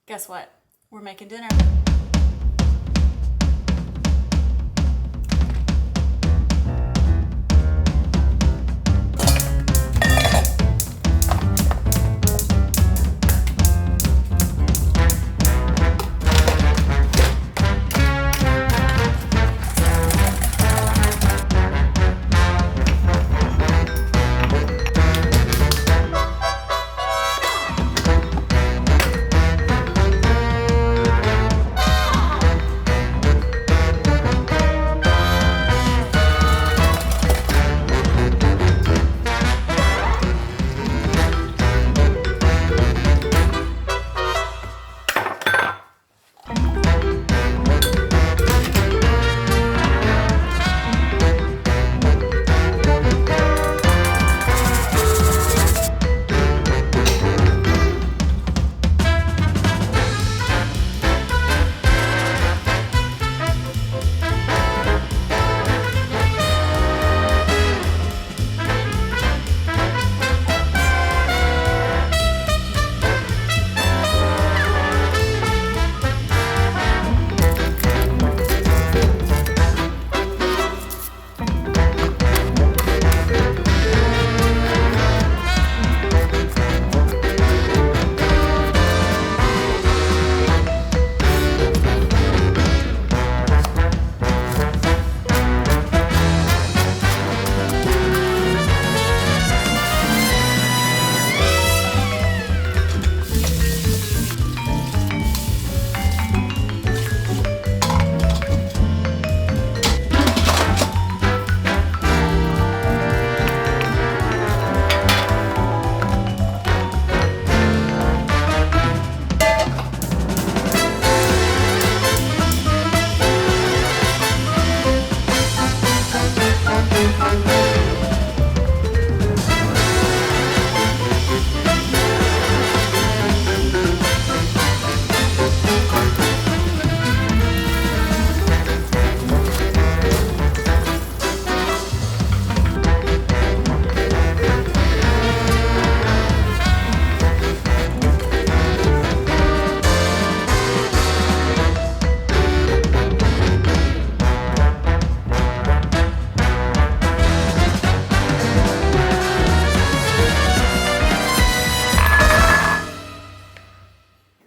Guess what? We're making dinner.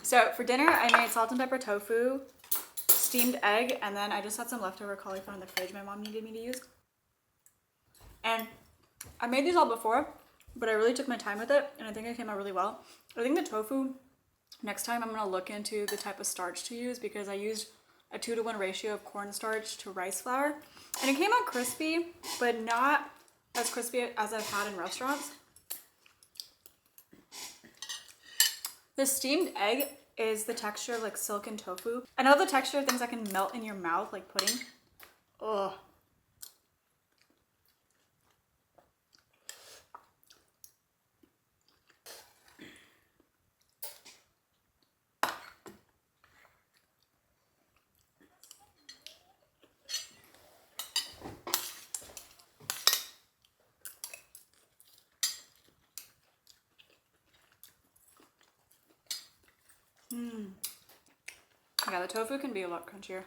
So for dinner, I made salt and pepper tofu, steamed egg, and then I just had some leftover cauliflower in the fridge my mom needed me to use. And I made these all before, but I really took my time with it, and I think it came out really well. I think the tofu, next time I'm going to look into the type of starch to use, because I used a 2-to-1 ratio of cornstarch to rice flour, and it came out crispy, but not as crispy as I've had in restaurants. The steamed egg is the texture of like silken tofu. I know the texture of things that can melt in your mouth, like pudding. Ugh. Yeah, the tofu can be a lot crunchier.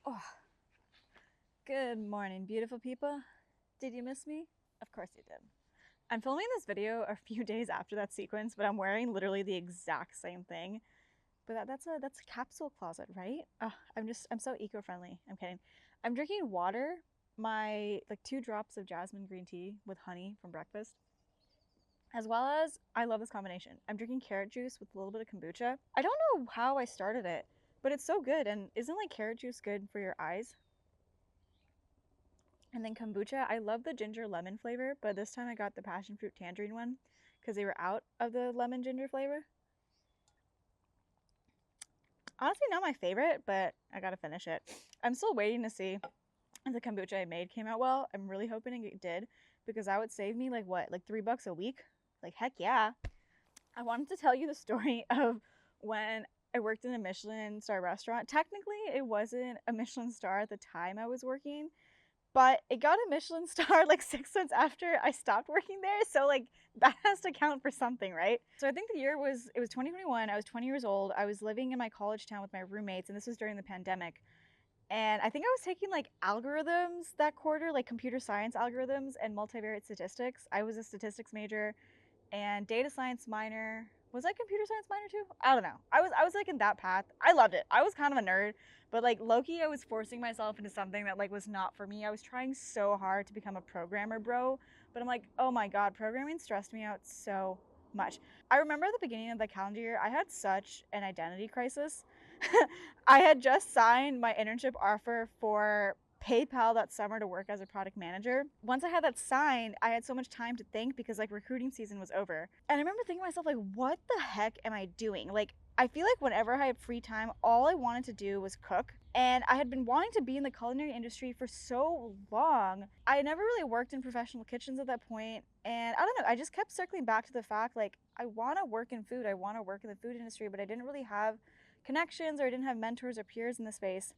Oh, good morning, beautiful people. Did you miss me? Of course you did. I'm filming this video a few days after that sequence, but I'm wearing literally the exact same thing. But that's a capsule closet, right? I'm so eco-friendly. I'm kidding. I'm drinking water, my like 2 drops of jasmine green tea with honey from breakfast, as well as I love this combination. I'm drinking carrot juice with a little bit of kombucha. I don't know how I started it, but it's so good. And isn't like carrot juice good for your eyes? And then kombucha, I love the ginger lemon flavor, but this time I got the passion fruit tangerine one because they were out of the lemon ginger flavor. Honestly, not my favorite, but I gotta finish it. I'm still waiting to see if the kombucha I made came out well. I'm really hoping it did, because that would save me like what, like $3 a week? Like heck yeah. I wanted to tell you the story of when I worked in a Michelin star restaurant. Technically, it wasn't a Michelin star at the time I was working, but it got a Michelin star like 6 months after I stopped working there. So like that has to count for something, right? So I think the year was, it was 2021. I was 20 years old. I was living in my college town with my roommates, and this was during the pandemic. And I think I was taking like algorithms that quarter, like computer science algorithms and multivariate statistics. I was a statistics major and data science minor. Was I computer science minor too? I don't know. I was like in that path. I loved it. I was kind of a nerd, but like low-key I was forcing myself into something that like was not for me. I was trying so hard to become a programmer, bro, but I'm like, "Oh my god, programming stressed me out so much." I remember at the beginning of the calendar year, I had such an identity crisis. I had just signed my internship offer for PayPal that summer to work as a product manager. Once I had that signed, I had so much time to think because like recruiting season was over. And I remember thinking to myself, like, what the heck am I doing? Like, I feel like whenever I had free time, all I wanted to do was cook. And I had been wanting to be in the culinary industry for so long. I never really worked in professional kitchens at that point. And I don't know, I just kept circling back to the fact like, I want to work in food. I want to work in the food industry, but I didn't really have connections or I didn't have mentors or peers in the space.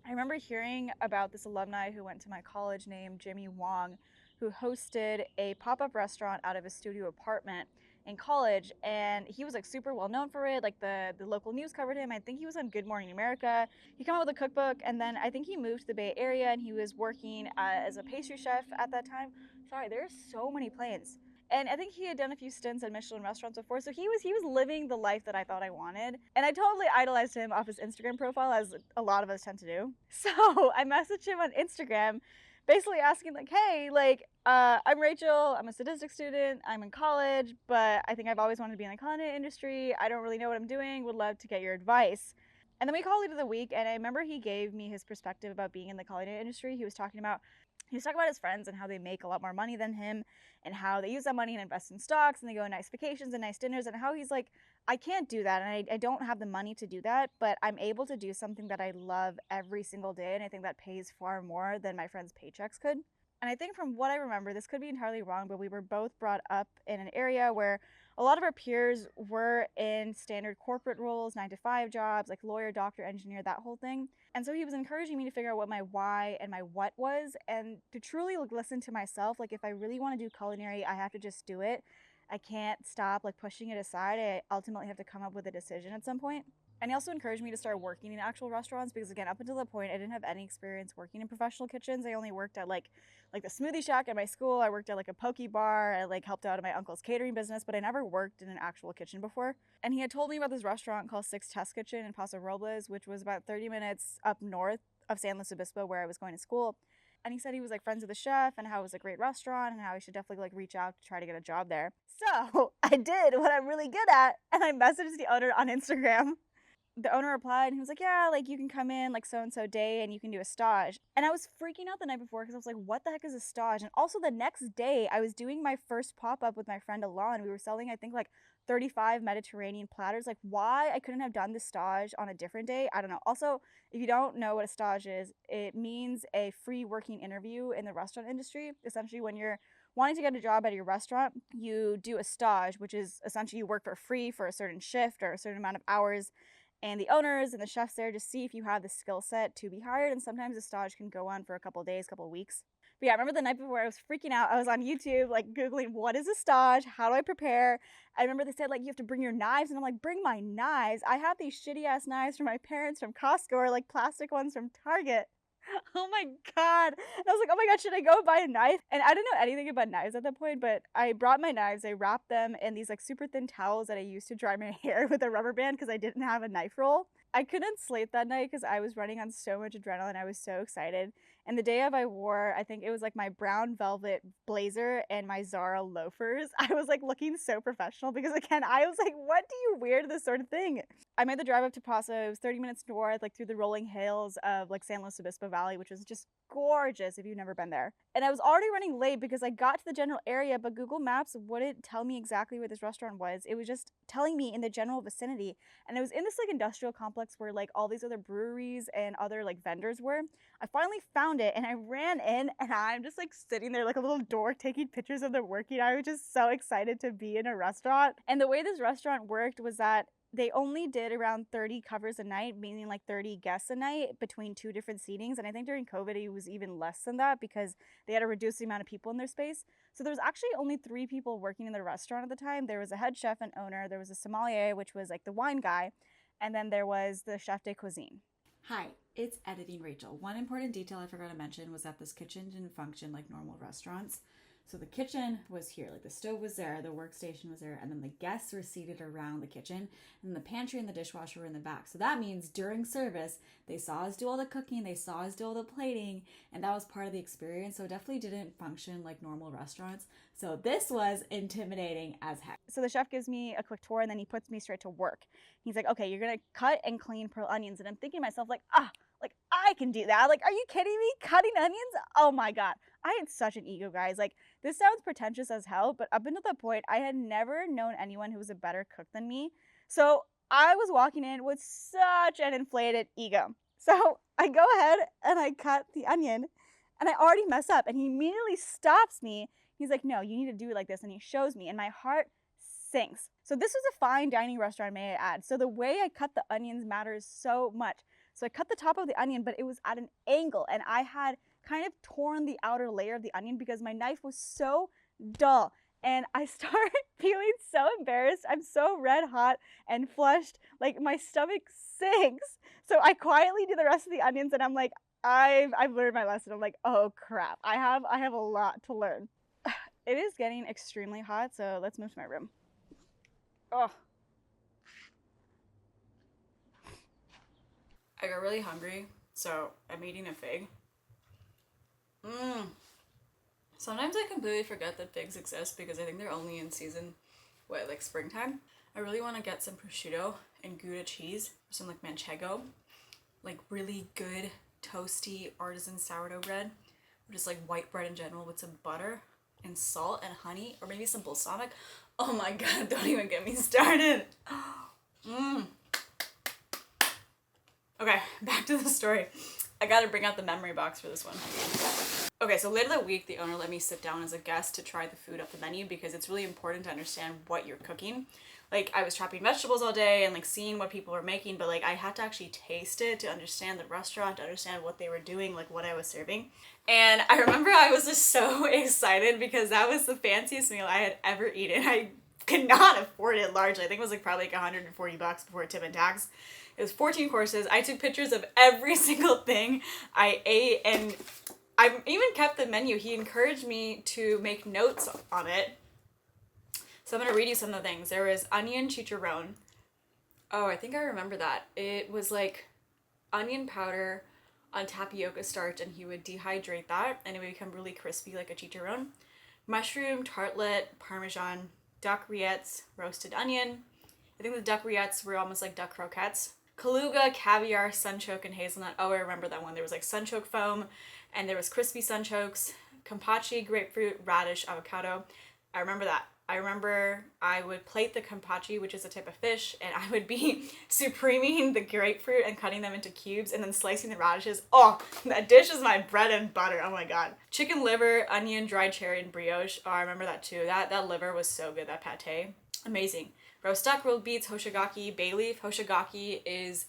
I remember hearing about this alumni who went to my college named Jimmy Wong, who hosted a pop-up restaurant out of his studio apartment in college, and he was like super well known for it. Like the local news covered him. I think he was on Good Morning America. He came out with a cookbook, and then I think he moved to the Bay Area and he was working as a pastry chef at that time. Sorry, there's so many planes. And I think he had done a few stints at Michelin restaurants before, so he was living the life that I thought I wanted. And I totally idolized him off his Instagram profile, as a lot of us tend to do. So I messaged him on Instagram, basically asking like, "Hey, like, I'm Rachel. I'm a statistics student. I'm in college, but I think I've always wanted to be in the culinary industry. I don't really know what I'm doing. Would love to get your advice." And then we called it the week, and I remember he gave me his perspective about being in the culinary industry. He was talking about his friends and how they make a lot more money than him and how they use that money and invest in stocks and they go on nice vacations and nice dinners, and how he's like, I can't do that and I don't have the money to do that, but I'm able to do something that I love every single day, and I think that pays far more than my friends' paychecks could. And I think from what I remember, this could be entirely wrong, but we were both brought up in an area where a lot of our peers were in standard corporate roles, 9 to 5 jobs, like lawyer, doctor, engineer, that whole thing. And so he was encouraging me to figure out what my why and my what was, and to truly like listen to myself. Like, if I really want to do culinary, I have to just do it. I can't stop like pushing it aside. I ultimately have to come up with a decision at some point. And he also encouraged me to start working in actual restaurants because, again, up until that point, I didn't have any experience working in professional kitchens. I only worked at like the smoothie shack at my school. I worked at like a poke bar. I like helped out at my uncle's catering business, but I never worked in an actual kitchen before. And he had told me about this restaurant called Six Test Kitchen in Paso Robles, which was about 30 minutes up north of San Luis Obispo, where I was going to school. And he said he was like friends with the chef and how it was a great restaurant and how I should definitely like reach out to try to get a job there. So I did what I'm really good at, and I messaged the owner on Instagram. The owner replied and he was like, "Yeah, like you can come in like so and so day and you can do a stage." And I was freaking out the night before because I was like, what the heck is a stage? And also the next day I was doing my first pop-up with my friend Alon. We were selling, I think, like 35 Mediterranean platters. Like, why I couldn't have done the stage on a different day, I don't know. Also, if you don't know what a stage is, it means a free working interview in the restaurant industry. Essentially, when you're wanting to get a job at your restaurant, you do a stage, which is essentially you work for free for a certain shift or a certain amount of hours, and the owners and the chefs there just see if you have the skill set to be hired. And sometimes the stage can go on for a couple of days, couple of weeks. But yeah, I remember the night before I was freaking out. I was on YouTube, like Googling, what is a stage? How do I prepare? I remember they said, like, you have to bring your knives. And I'm like, bring my knives? I have these shitty ass knives from my parents from Costco, or like plastic ones from Target. Oh my god. And I was like, oh my god, should I go buy a knife? And I didn't know anything about knives at that point, but I brought my knives. I wrapped them in these like super thin towels that I used to dry my hair with a rubber band because I didn't have a knife roll. I couldn't sleep that night because I was running on so much adrenaline. I was so excited. And the day of, I wore, I think it was like my brown velvet blazer and my Zara loafers. I was like looking so professional because, again, I was like, what do you wear to this sort of thing? I made the drive up to Paso. It was 30 minutes north, like through the rolling hills of like San Luis Obispo Valley, which was just gorgeous if you've never been there. And I was already running late because I got to the general area, but Google Maps wouldn't tell me exactly where this restaurant was. It was just telling me in the general vicinity. And it was in this like industrial complex where like all these other breweries and other like vendors were. I finally found it and I ran in, and I'm just like sitting there like a little dork taking pictures of them working. I was just so excited to be in a restaurant. And the way this restaurant worked was that they only did around 30 covers a night, meaning like 30 guests a night between 2 different seatings. And I think during COVID, it was even less than that because they had to reduce the amount of people in their space. So there was actually only 3 people working in the restaurant at the time. There was a head chef and owner, there was a sommelier, which was like the wine guy, and then there was the chef de cuisine. Hi, it's Editing Rachel. One important detail I forgot to mention was that this kitchen didn't function like normal restaurants. So the kitchen was here, like the stove was there, the workstation was there, and then the guests were seated around the kitchen, and the pantry and the dishwasher were in the back. So that means during service, they saw us do all the cooking, they saw us do all the plating, and that was part of the experience. So it definitely didn't function like normal restaurants. So this was intimidating as heck. So the chef gives me a quick tour and then he puts me straight to work. He's like, okay, you're gonna cut and clean pearl onions. And I'm thinking to myself, like, like I can do that. Like, are you kidding me? Cutting onions? Oh my God. I had such an ego, guys. Like, this sounds pretentious as hell, but up until that point, I had never known anyone who was a better cook than me. So I was walking in with such an inflated ego. So I go ahead and I cut the onion and I already mess up. And he immediately stops me. He's like, no, you need to do it like this. And he shows me and my heart sinks. So this was a fine dining restaurant, may I add. So the way I cut the onions matters so much. So I cut the top of the onion, but it was at an angle and I had kind of torn the outer layer of the onion because my knife was so dull. And I start feeling so embarrassed. I'm so red hot and flushed. Like my stomach sinks. So I quietly do the rest of the onions and I'm like, I've learned my lesson. I'm like, oh crap. I have a lot to learn. It is getting extremely hot, so let's move to my room. Oh. I got really hungry, so I'm eating a fig. Sometimes I completely forget that figs exist because I think they're only in season, like springtime. I really want to get some prosciutto and Gouda cheese, or some like manchego, like really good toasty artisan sourdough bread, or just like white bread in general with some butter and salt and honey, or maybe some balsamic. Oh my God, don't even get me started. Okay, back to the story. I gotta bring out the memory box for this one. Okay, so later that week, the owner let me sit down as a guest to try the food off the menu because it's really important to understand what you're cooking. Like, I was chopping vegetables all day and like seeing what people were making, but like I had to actually taste it to understand the restaurant, to understand what they were doing, like what I was serving. And I remember I was just so excited because that was the fanciest meal I had ever eaten. I could not afford it largely. I think it was like probably like $140 before tip and tax. It was 14 courses. I took pictures of every single thing I ate and I even kept the menu. He encouraged me to make notes on it. So I'm going to read you some of the things. There was onion chicharron. Oh, I think I remember that. It was like onion powder on tapioca starch, and he would dehydrate that, and it would become really crispy like a chicharron. Mushroom, tartlet, parmesan, duck rillettes, roasted onion. I think the duck rillettes were almost like duck croquettes. Kaluga, caviar, sunchoke, and hazelnut. Oh, I remember that one. There was like sunchoke foam, and there was crispy sunchokes, kampachi, grapefruit, radish, avocado. I remember that. I remember I would plate the kampachi, which is a type of fish, and I would be supreming the grapefruit and cutting them into cubes and then slicing the radishes. Oh, that dish is my bread and butter. Oh my God. Chicken liver, onion, dried cherry, and brioche. Oh, I remember that too. That liver was so good, that pate. Amazing. Roast duck, rolled beets, hoshigaki, bay leaf. Hoshigaki is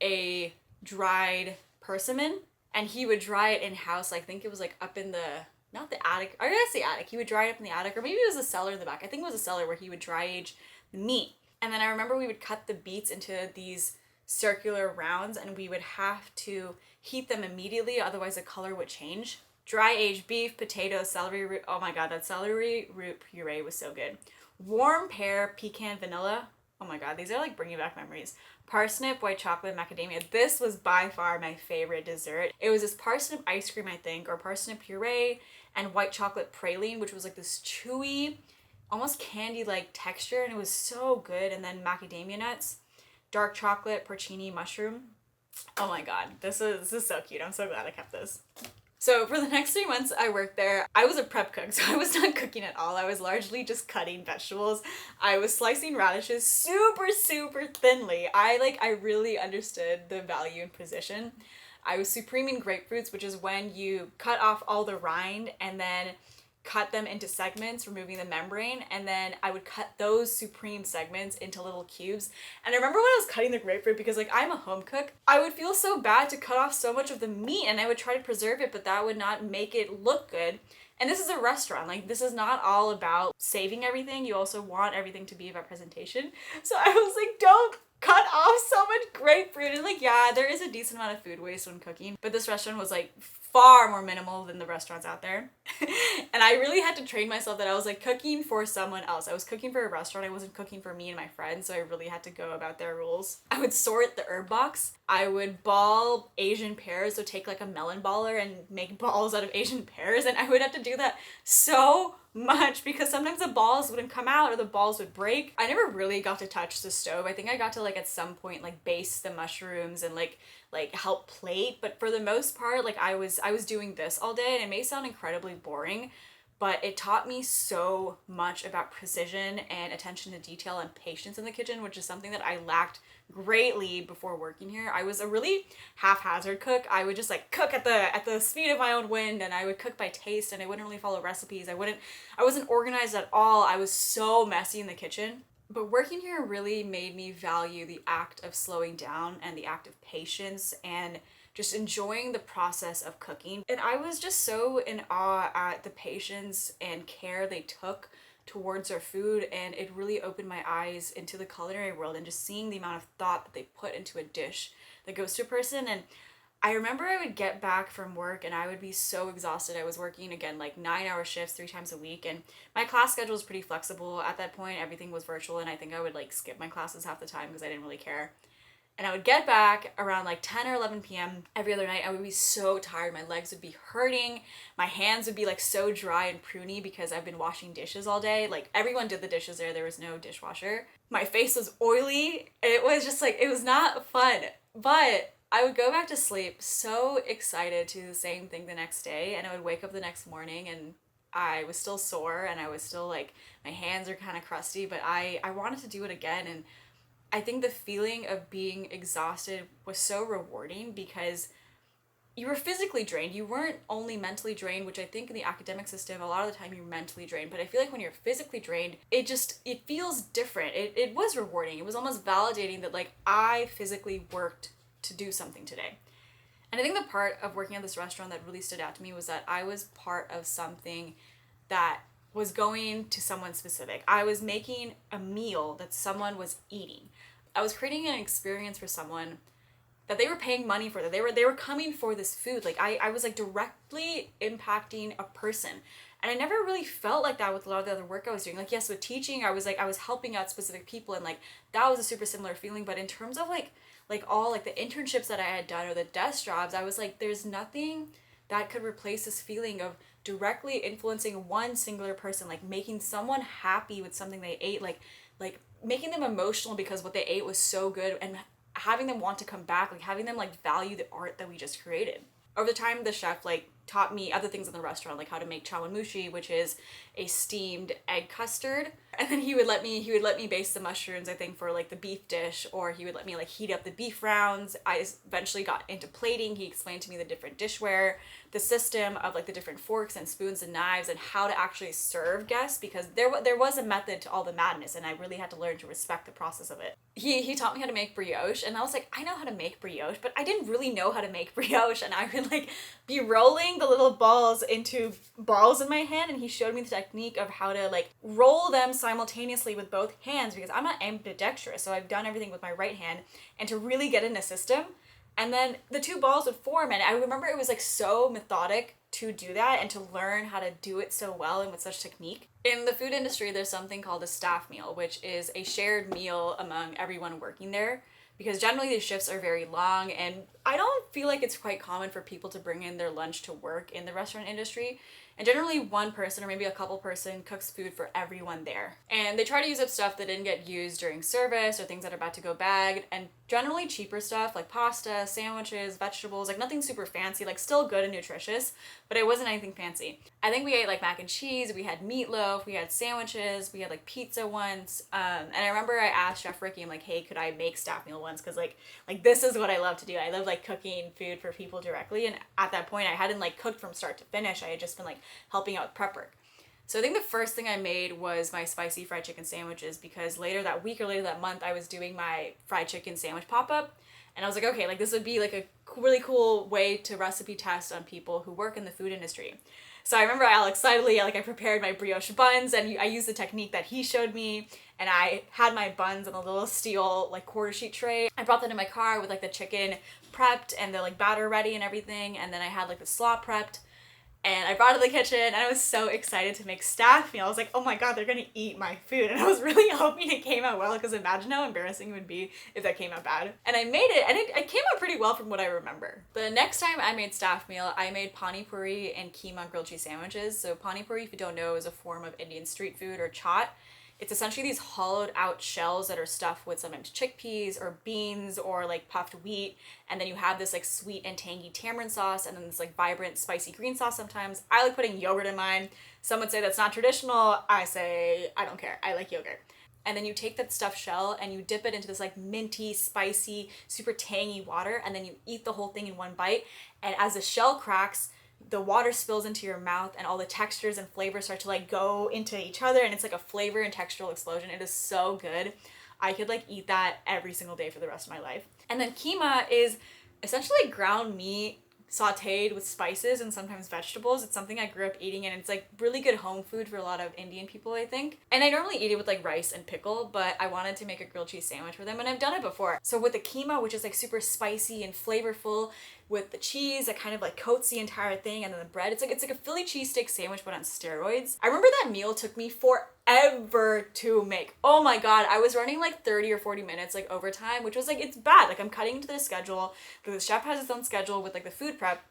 a dried persimmon, and he would dry it in-house. I think it was like up in the... not the attic, I guess the attic. He would dry it up in the attic, or maybe it was a cellar in the back. I think it was a cellar where he would dry age the meat. And then I remember we would cut the beets into these circular rounds and we would have to heat them immediately, otherwise the color would change. Dry aged beef, potatoes, celery root. Oh my God, that celery root puree was so good. Warm pear, pecan, vanilla. Oh my God, these are like bringing back memories. Parsnip, white chocolate, macadamia. This was by far my favorite dessert. It was this parsnip ice cream, I think, or parsnip puree and white chocolate praline, which was like this chewy, almost candy-like texture, and it was so good. And then macadamia nuts, dark chocolate, porcini, mushroom. Oh my God, this is so cute. I'm so glad I kept this. So for the next 3 months I worked there, I was a prep cook, so I was not cooking at all. I was largely just cutting vegetables. I was slicing radishes super, super thinly. I really understood the value in precision. I was supreming grapefruits, which is when you cut off all the rind and then cut them into segments, removing the membrane, and then I would cut those supreme segments into little cubes. And I remember when I was cutting the grapefruit, because like I'm a home cook, I would feel so bad to cut off so much of the meat, and I would try to preserve it, but that would not make it look good. And this is a restaurant, like this is not all about saving everything, you also want everything to be about presentation. So I was like, don't cut off so much grapefruit. And like, yeah, there is a decent amount of food waste when cooking, but this restaurant was like far more minimal than the restaurants out there. And I really had to train myself that I was like cooking for someone else. I was cooking for a restaurant. I wasn't cooking for me and my friends, so I really had to go about their rules. I would sort the herb box. I would ball Asian pears, so take like a melon baller and make balls out of Asian pears, and I would have to do that so much because sometimes the balls wouldn't come out or the balls would break. I never really got to touch the stove. I think I got to like at some point like baste the mushrooms and like help plate, but for the most part like I was doing this all day, and it may sound incredibly boring, but it taught me so much about precision and attention to detail and patience in the kitchen, which is something that I lacked greatly before working here. I was a really haphazard cook. I would just like cook at the speed of my own wind, and I would cook by taste, and I wouldn't really follow recipes. I wasn't organized at all. I was so messy in the kitchen. But working here really made me value the act of slowing down and the act of patience and just enjoying the process of cooking. And I was just so in awe at the patience and care they took towards our food, and it really opened my eyes into the culinary world and just seeing the amount of thought that they put into a dish that goes to a person. And I remember I would get back from work and I would be so exhausted. I was working again like 9-hour shifts 3 times a week, and my class schedule was pretty flexible. At that point, everything was virtual, and I think I would like skip my classes half the time because I didn't really care. And I would get back around like 10 or 11 p.m. every other night. I would be so tired. My legs would be hurting. My hands would be like so dry and pruny because I've been washing dishes all day. Like everyone did the dishes there. There was no dishwasher. My face was oily. It was just like, it was not fun. But I would go back to sleep so excited to do the same thing the next day, and I would wake up the next morning and I was still sore and I was still like, my hands are kind of crusty, but I wanted to do it again. And I think the feeling of being exhausted was so rewarding because you were physically drained. You weren't only mentally drained, which I think in the academic system, a lot of the time you're mentally drained. But I feel like when you're physically drained, it feels different. It was rewarding. It was almost validating that like I physically worked to do something today. And I think the part of working at this restaurant that really stood out to me was that I was part of something that was going to someone specific. I was making a meal that someone was eating. I was creating an experience for someone that they were paying money for, that they were coming for this food. Like I was like directly impacting a person. And I never really felt like that with a lot of the other work I was doing. Like yes, with teaching, I was helping out specific people, and like that was a super similar feeling. But in terms of like all like the internships that I had done or the desk jobs, I was like, there's nothing that could replace this feeling of directly influencing one singular person, like making someone happy with something they ate, like making them emotional because what they ate was so good, and having them want to come back, like having them like value the art that we just created. Over the time, the chef like taught me other things in the restaurant, like how to make chawanmushi, which is a steamed egg custard. And then he would let me baste the mushrooms, I think, for like the beef dish, or he would let me like heat up the beef rounds. I eventually got into plating. He explained to me the different dishware, the system of like the different forks and spoons and knives, and how to actually serve guests, because there was a method to all the madness, and I really had to learn to respect the process of it. He taught me how to make brioche, and I was like, I know how to make brioche, but I didn't really know how to make brioche, and I would like be rolling the little balls into balls in my hand, and he showed me the technique of how to like roll them simultaneously with both hands, because I'm not ambidextrous, so I've done everything with my right hand, and to really get in a system. And then the two balls would form, and I remember it was like so methodic to do that and to learn how to do it so well and with such technique. In the food industry, there's something called a staff meal, which is a shared meal among everyone working there, because generally these shifts are very long, and I don't feel like it's quite common for people to bring in their lunch to work in the restaurant industry. And generally one person or maybe a couple person cooks food for everyone there. And they try to use up stuff that didn't get used during service or things that are about to go bagged, and generally cheaper stuff like pasta, sandwiches, vegetables, like nothing super fancy, like still good and nutritious, but it wasn't anything fancy. I think we ate like mac and cheese, we had meatloaf, we had sandwiches, we had like pizza once. And I remember I asked Chef Ricky, I'm like, hey, could I make staff meal once? Because like this is what I love to do. I love like cooking food for people directly. And at that point I hadn't like cooked from start to finish. I had just been like helping out with prep work. So I think the first thing I made was my spicy fried chicken sandwiches, because later that week or later that month I was doing my fried chicken sandwich pop-up, and I was like, okay, like this would be like a really cool way to recipe test on people who work in the food industry. So I remember I excitedly, like I prepared my brioche buns, and I used the technique that he showed me, and I had my buns on a little steel like quarter sheet tray. I brought that in my car with like the chicken prepped and the like batter ready and everything, and then I had like the slop prepped. And I brought it to the kitchen, and I was so excited to make staff meal. I was like, oh my god, they're gonna eat my food. And I was really hoping it came out well, because imagine how embarrassing it would be if that came out bad. And I made it, and it came out pretty well from what I remember. The next time I made staff meal, I made pani puri and keema grilled cheese sandwiches. So pani puri, if you don't know, is a form of Indian street food, or chaat. It's essentially these hollowed out shells that are stuffed with sometimes chickpeas or beans or like puffed wheat, and then you have this like sweet and tangy tamarind sauce, and then this like vibrant spicy green sauce sometimes. I like putting yogurt in mine. Some would say that's not traditional. I say I don't care. I like yogurt. And then you take that stuffed shell and you dip it into this like minty, spicy, super tangy water, and then you eat the whole thing in one bite. And as the shell cracks, the water spills into your mouth, and all the textures and flavors start to like go into each other, and it's like a flavor and textural explosion. It is so good. I could like eat that every single day for the rest of my life. And then keema is essentially ground meat sauteed with spices and sometimes vegetables. It's something I grew up eating, and it's like really good home food for a lot of Indian people, I think. And I normally eat it with like rice and pickle, but I wanted to make a grilled cheese sandwich for them, and I've done it before. So with the keema, which is like super spicy and flavorful, with the cheese that kind of like coats the entire thing, and then the bread, it's like a Philly cheesesteak sandwich but on steroids. I remember that meal took me forever to make. Oh my god, I was running like 30 or 40 minutes like overtime, which was like, it's bad. Like I'm cutting into the schedule because the chef has his own schedule with like the food prep.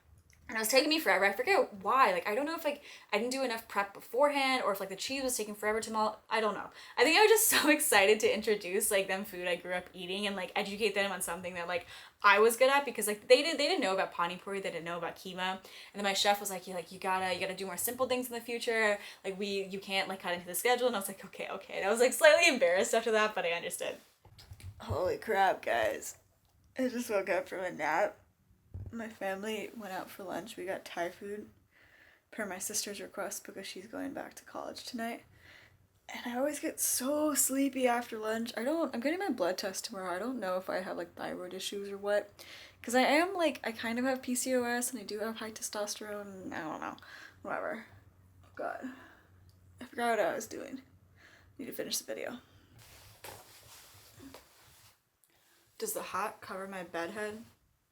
And it was taking me forever. I forget why. Like, I don't know if like I didn't do enough prep beforehand, or if like the cheese was taking forever to melt. I don't know. I think I was just so excited to introduce like them food I grew up eating, and like educate them on something that like I was good at, because like they didn't know about pani puri, they didn't know about keema. And then my chef was like, you gotta do more simple things in the future. Like you can't like cut into the schedule. And I was like, okay. And I was like slightly embarrassed after that, but I understood. Holy crap, guys. I just woke up from a nap. My family went out for lunch. We got Thai food per my sister's request, because she's going back to college tonight. And I always get so sleepy after lunch. I'm getting my blood test tomorrow. I don't know if I have like thyroid issues or what. Because I kind of have PCOS, and I do have high testosterone, and I don't know. Whatever. Oh god. I forgot what I was doing. Need to finish the video. Does the hat cover my bedhead?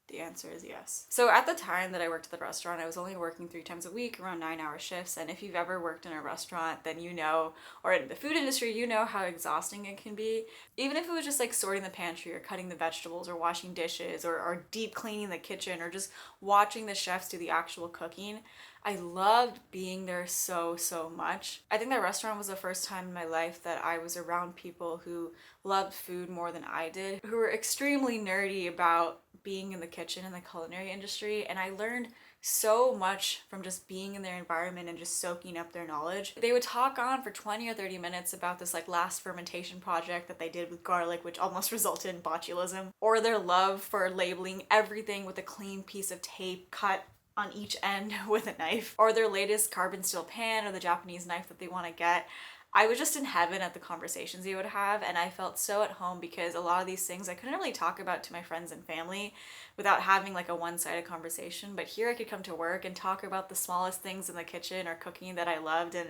The answer is yes. So at the time that I worked at the restaurant, I was only working 3 times a week, around 9-hour shifts. And if you've ever worked in a restaurant, then you know, or in the food industry, you know how exhausting it can be. Even if it was just like sorting the pantry, or cutting the vegetables, or washing dishes, or deep cleaning the kitchen, or just watching the chefs do the actual cooking, I loved being there so much. I think that restaurant was the first time in my life that I was around people who loved food more than I did, who were extremely nerdy about being in the kitchen in the culinary industry, and I learned so much from just being in their environment and just soaking up their knowledge. They would talk on for 20 or 30 minutes about this like last fermentation project that they did with garlic, which almost resulted in botulism, or their love for labeling everything with a clean piece of tape cut on each end with a knife, or their latest carbon steel pan, or the Japanese knife that they want to get. I was just in heaven at the conversations they would have, and I felt so at home, because a lot of these things I couldn't really talk about to my friends and family without having like a one-sided conversation. But here I could come to work and talk about the smallest things in the kitchen or cooking that I loved, and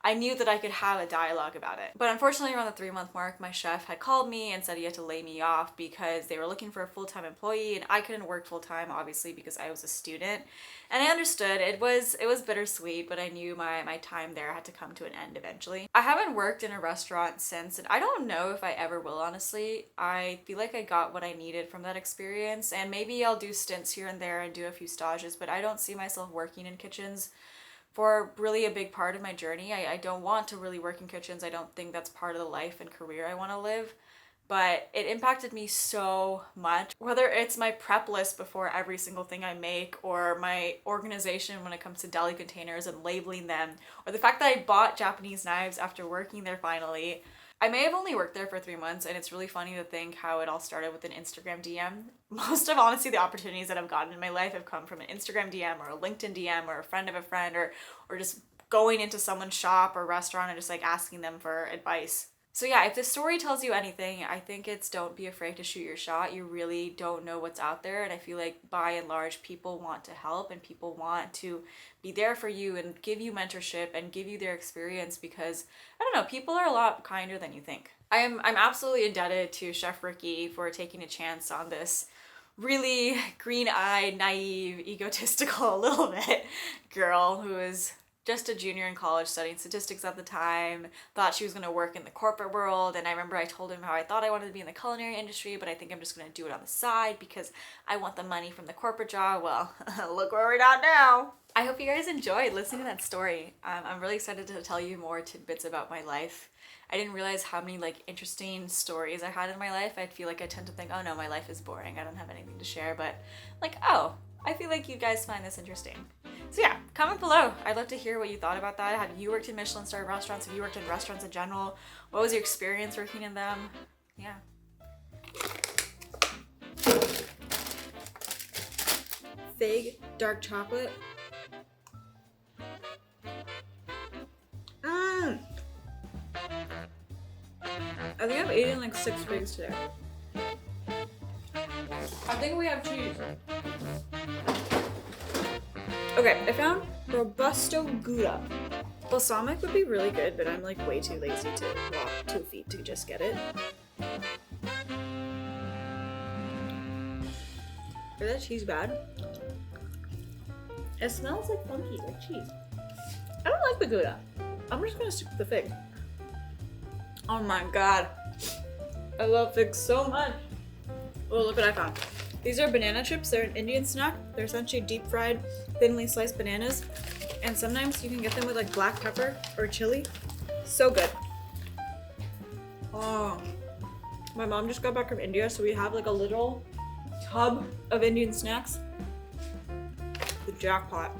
I knew that I could have a dialogue about it. But unfortunately, around the 3-month mark, my chef had called me and said he had to lay me off because they were looking for a full-time employee, and I couldn't work full-time, obviously, because I was a student. And I understood. It was bittersweet, but I knew my time there had to come to an end eventually. I haven't worked in a restaurant since, and I don't know if I ever will, honestly. I feel like I got what I needed from that experience, and maybe I'll do stints here and there and do a few stages, but I don't see myself working in kitchens for really a big part of my journey. I don't want to really work in kitchens. I don't think that's part of the life and career I want to live. But it impacted me so much. Whether it's my prep list before every single thing I make, or my organization when it comes to deli containers and labeling them, or the fact that I bought Japanese knives after working there finally. I may have only worked there for 3 months, and it's really funny to think how it all started with an Instagram DM. Most of, honestly, the opportunities that I've gotten in my life have come from an Instagram DM or a LinkedIn DM or a friend of a friend, or just going into someone's shop or restaurant and just like asking them for advice. So yeah, if this story tells you anything, I think it's don't be afraid to shoot your shot. You really don't know what's out there, and I feel like by and large people want to help and people want to be there for you and give you mentorship and give you their experience because I don't know, people are a lot kinder than you think. I'm absolutely indebted to Chef Ricky for taking a chance on this really green-eyed, naive, egotistical a little bit girl who is just a junior in college studying statistics at the time, thought she was going to work in the corporate world. And I remember I told him how I thought I wanted to be in the culinary industry, but I think I'm just going to do it on the side because I want the money from the corporate job. Well, look where we're at now. I hope you guys enjoyed listening to that story. I'm really excited to tell you more tidbits about my life. I didn't realize how many like interesting stories I had in my life. I feel like I tend to think, oh no, my life is boring. I don't have anything to share. But like, oh, I feel like you guys find this interesting. So yeah, comment below. I'd love to hear what you thought about that. Have you worked in Michelin-starred restaurants? Have you worked in restaurants in general? What was your experience working in them? Yeah. Fig dark chocolate. I think I've eaten like 6 figs today. I think we have cheese. Okay, I found Robusto Gouda. Balsamic would be really good, but I'm like way too lazy to walk 2 feet to just get it. Is that cheese bad? It smells like funky, like cheese. I don't like the Gouda. I'm just gonna stick with the fig. Oh my god. I love figs so much. Oh, look what I found. These are banana chips. They're an Indian snack. They're essentially deep fried, thinly sliced bananas. And sometimes you can get them with like black pepper or chili. So good. Oh. My mom just got back from India, so we have like a little tub of Indian snacks. The jackpot.